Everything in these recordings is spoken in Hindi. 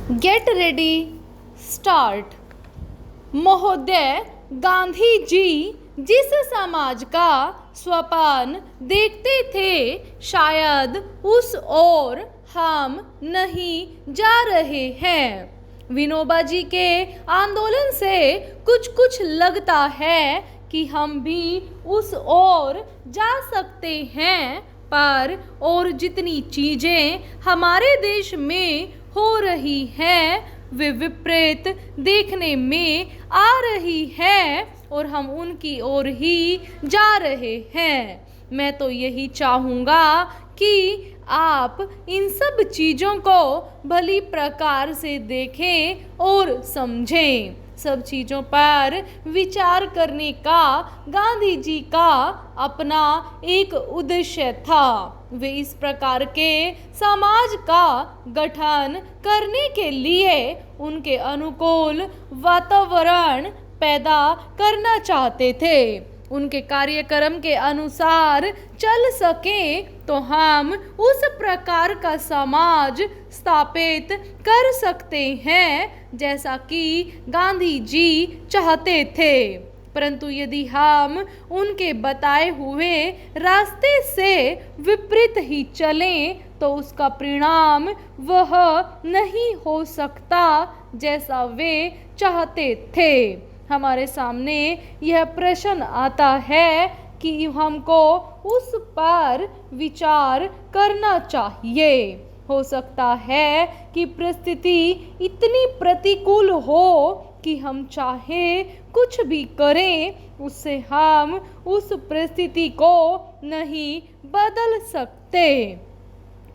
Get ready start. महोदय गांधी जी जिस समाज का स्वप्न देखते थे, शायद उस ओर हम नहीं जा रहे हैं। विनोबा जी के आंदोलन से कुछ कुछ लगता है कि हम भी उस ओर जा सकते हैं, पर और जितनी चीजें हमारे देश में हो रही हैं वे विपरीत देखने में आ रही है और हम उनकी ओर ही जा रहे हैं। मैं तो यही चाहूँगा कि आप इन सब चीज़ों को भली प्रकार से देखें और समझें। सब चीज़ों पर विचार करने का गांधी जी का अपना एक उद्देश्य था। वे इस प्रकार के समाज का गठन करने के लिए उनके अनुकूल वातावरण पैदा करना चाहते थे। उनके कार्यक्रम के अनुसार चल सके तो हम उस प्रकार का समाज स्थापित कर सकते हैं जैसा कि गांधी जी चाहते थे। परंतु यदि हम उनके बताए हुए रास्ते से विपरीत ही चलें तो उसका परिणाम वह नहीं हो सकता जैसा वे चाहते थे। हमारे सामने यह प्रश्न आता है कि हमको उस पर विचार करना चाहिए। हो सकता है कि परिस्थिति इतनी प्रतिकूल हो कि हम चाहे कुछ भी करें, उससे हम उस परिस्थिति को नहीं बदल सकते।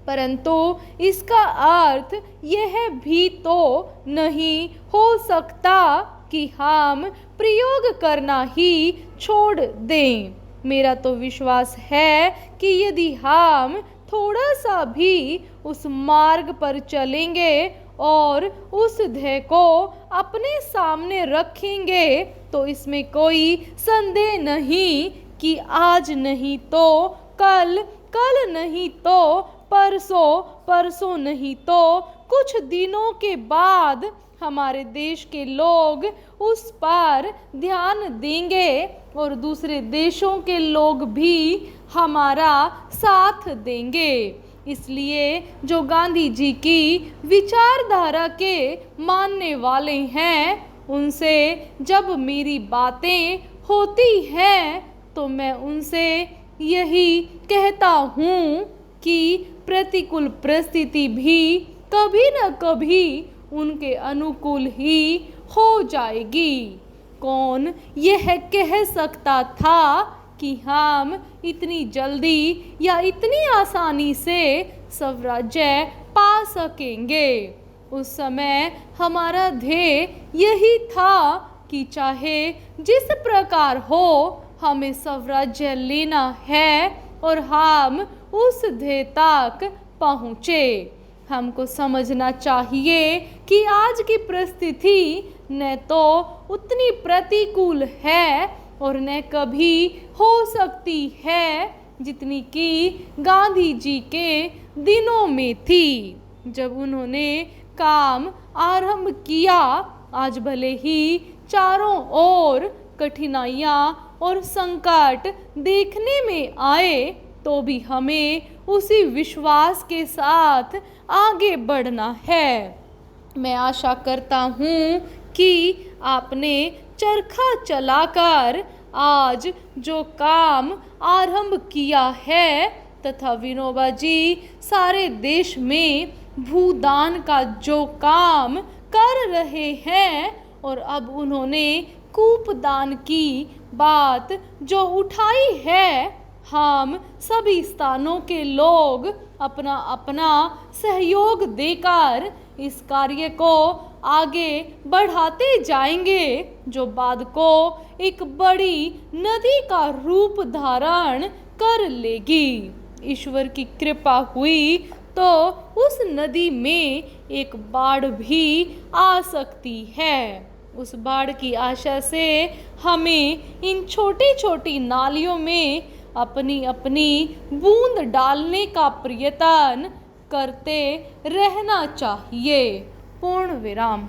परंतु इसका अर्थ यह भी तो नहीं हो सकता कि हम प्रयोग करना ही छोड़ दें। मेरा तो विश्वास है कि यदि हम थोड़ा सा भी उस मार्ग पर चलेंगे और उस ध्येय को अपने सामने रखेंगे तो इसमें कोई संदेह नहीं कि आज नहीं तो कल, कल नहीं तो परसों, परसों नहीं तो कुछ दिनों के बाद हमारे देश के लोग उस पर ध्यान देंगे और दूसरे देशों के लोग भी हमारा साथ देंगे। इसलिए जो गांधी जी की विचारधारा के मानने वाले हैं, उनसे जब मेरी बातें होती हैं तो मैं उनसे यही कहता हूँ कि प्रतिकूल परिस्थिति भी कभी न कभी उनके अनुकूल ही हो जाएगी। कौन यह कह सकता था कि हम इतनी जल्दी या इतनी आसानी से स्वराज्य पा सकेंगे। उस समय हमारा ध्येय यही था कि चाहे जिस प्रकार हो हमें स्वराज्य लेना है और हम उस ध्येय तक पहुँचे। हमको समझना चाहिए कि आज की परिस्थिति न तो उतनी प्रतिकूल है और न कभी हो सकती है जितनी कि गांधी जी के दिनों में थी। जब उन्होंने काम आरंभ किया, आज भले ही चारों ओर कठिनाइयाँ और संकट देखने में आए तो भी हमें उसी विश्वास के साथ आगे बढ़ना है। मैं आशा करता हूँ कि आपने चरखा चलाकर आज जो काम आरंभ किया है तथा विनोबा जी सारे देश में भूदान का जो काम कर रहे हैं और अब उन्होंने कूपदान की बात जो उठाई है, हम सभी स्थानों के लोग अपना अपना सहयोग देकर इस कार्य को आगे बढ़ाते जाएंगे, जो बाद को एक बड़ी नदी का रूप धारण कर लेगी। ईश्वर की कृपा हुई तो उस नदी में एक बाढ़ भी आ सकती है। उस बाढ़ की आशा से हमें इन छोटी छोटी नालियों में अपनी अपनी बूंद डालने का प्रयत्न करते रहना चाहिए। पूर्ण विराम।